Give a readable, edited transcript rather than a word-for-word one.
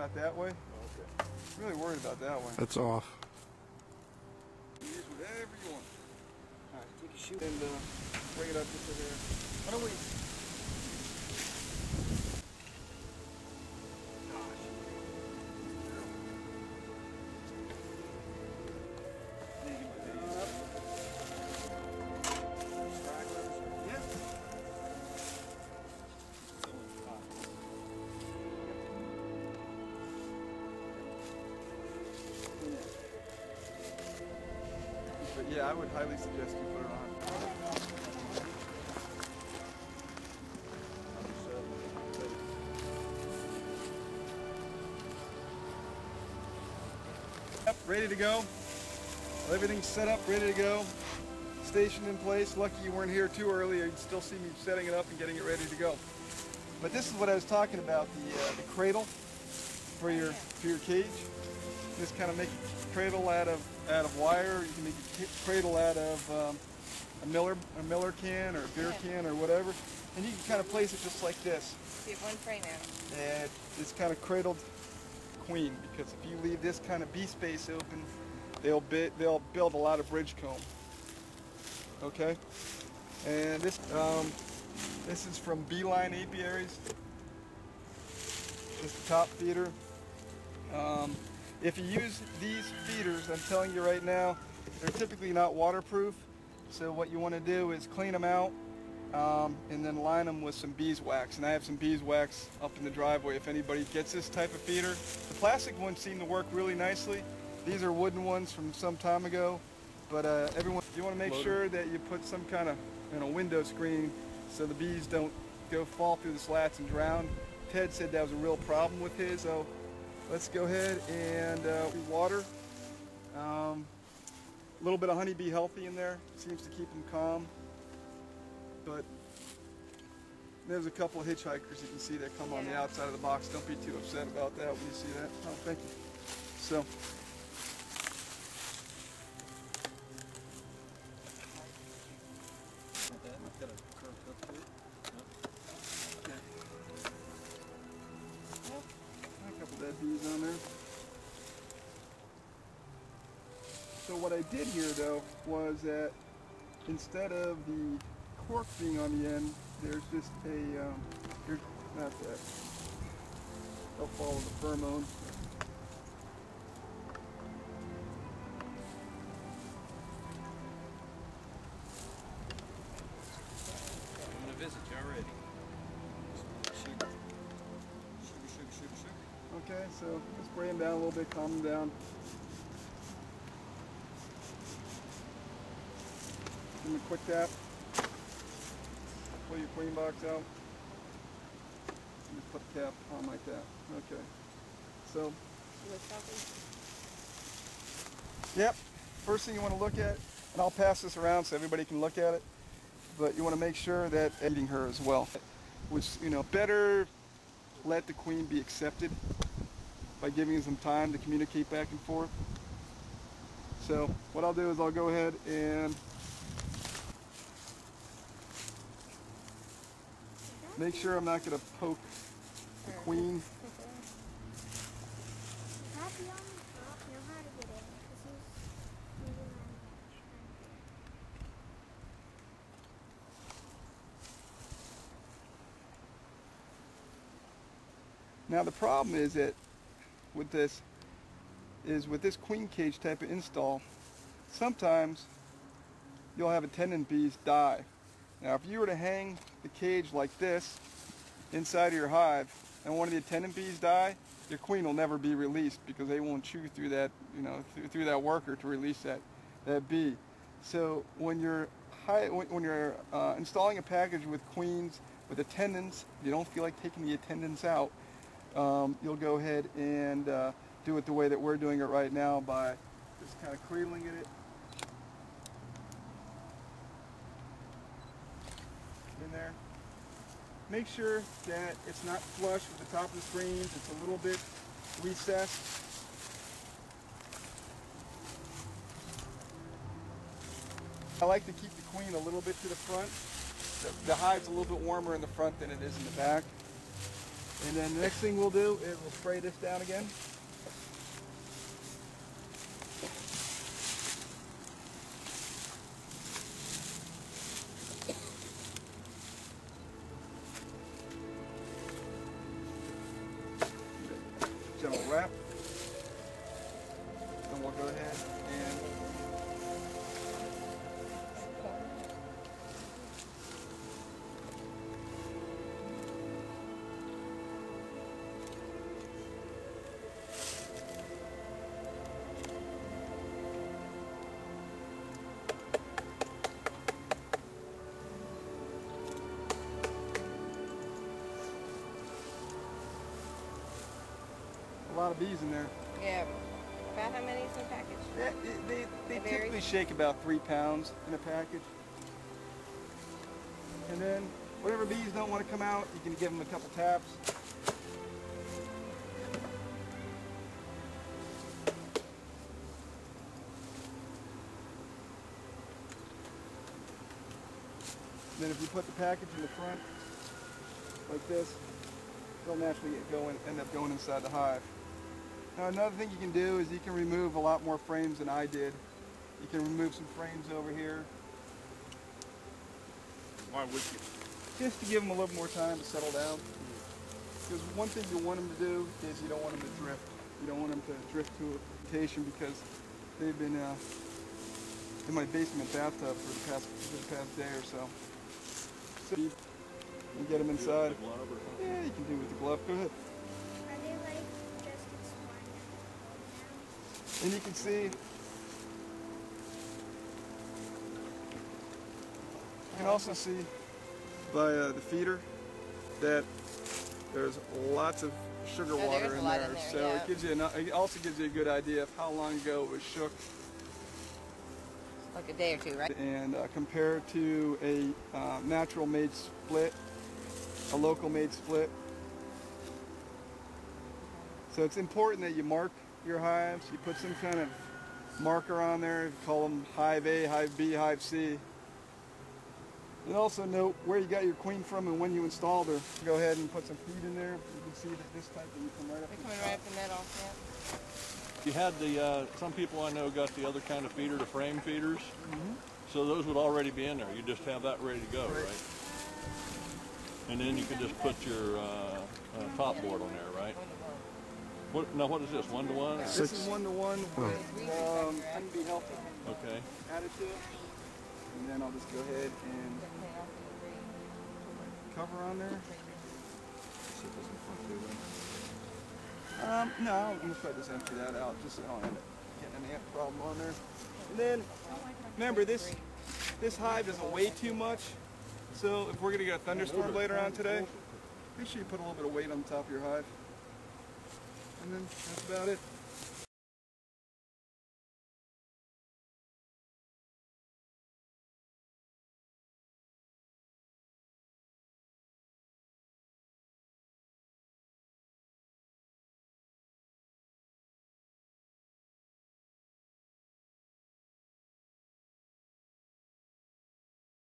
not that way. Okay. I'm really worried about that way. That's off. Use whatever you want. Alright, take a shoot. And bring it up just to there. Why don't we... But yeah, I would highly suggest you put it on. Yep, ready to go. Everything's set up, ready to go. Station in place. Lucky you weren't here too early. You'd still see me setting it up and getting it ready to go. But this is what I was talking about, the cradle for your cage. Just kind of make a cradle out of wire. You can make a cradle out of a Miller can or a beer can or whatever, and you can kind of place it just like this. So you have one frame out. And it's kind of cradled queen, because if you leave this kind of bee space open, they'll build a lot of bridge comb. Okay, and this is from Beeline Apiaries. Just the top feeder. If you use these feeders, I'm telling you right now, they're typically not waterproof. So what you want to do is clean them out and then line them with some beeswax. And I have some beeswax up in the driveway if anybody gets this type of feeder. The plastic ones seem to work really nicely. These are wooden ones from some time ago. But you want to make sure that you put some kind of window screen so the bees don't fall through the slats and drown. Ted said that was a real problem with his. So let's go ahead and water. A little bit of honeybee healthy in there. Seems to keep them calm. But there's a couple of hitchhikers you can see that come on the outside of the box. Don't be too upset about that when you see that. Oh, thank you. So. A couple dead bees on there. So what I did here though was that instead of the cork being on the end, there's just a, not that, they'll follow the pheromone. I'm going to visit you already. Sugar. Okay, so just spray them down a little bit, calm them down. Give them a quick tap. Pull your queen box out. And just put the cap on like that. Okay. So. Yep. First thing you want to look at, and I'll pass this around so everybody can look at it, but you want to make sure that eating her as well. Which, better let the queen be accepted by giving some time to communicate back and forth. So what I'll do is I'll go ahead and make sure I'm not going to poke the queen. Now the problem is that with this queen cage type of install, sometimes you'll have attendant bees die. Now if you were to hang the cage like this inside of your hive and one of the attendant bees die, your queen will never be released because they won't chew through that, through that worker to release that bee. So when you're installing a package with queens with attendants, you don't feel like taking the attendants out. You'll go ahead and do it the way that we're doing it right now by just kind of cradling it in there. Make sure that it's not flush with the top of the screens. It's a little bit recessed. I like to keep the queen a little bit to the front. The hive's a little bit warmer in the front than it is in the back. And then the next thing we'll do is we'll spray this down again. Gentle wrap. Then we'll go ahead and a lot of bees in there. Yeah. About how many is in a package? Yeah, they It varies? typically shake about 3 pounds in a package. And then whatever bees don't want to come out, you can give them a couple taps. Then if you put the package in the front like this, they'll naturally end up going inside the hive. Now another thing you can do is you can remove a lot more frames than I did. You can remove some frames over here. Why would you? Just to give them a little more time to settle down. Because one thing you want them to do is you don't want them to drift. You don't want them to drift to a rotation because they've been in my basement bathtub for the past day or so. So you get them inside. Yeah, you can do it with the glove. Go ahead. Are they like just as one now? And you can see, you can also see by the feeder that there's lots of sugar Oh, water there's a in lot there. in there, So yeah. it gives you it also gives you a good idea of how long ago it was shook. Like a day or two, right? And compared to a natural made split, a local made split. So it's important that you mark your hives. You put some kind of marker on there, call them hive A, hive B, hive C. And also note where you got your queen from and when you installed her. Go ahead and put some feed in there. You can see that this type will come right up. They're to the coming top. right up the middle, yeah. You had the, some people I know got the other kind of feeder, the frame feeders. Mhm. So those would already be in there. You just have that ready to go, Right. right? And then you can just put your top board on there, right? What? Now what is this? 1-to-1? This is 1-to-1 with Couldn't Be Healthy Okay. added to it. And then I'll just go ahead and cover on there. No, I'm gonna try to just empty that out just so I don't end up getting an ant problem on there. And then remember this hive doesn't weigh too much. So if we're gonna get a thunderstorm later on today, make sure you put a little bit of weight on the top of your hive. And then that's about it.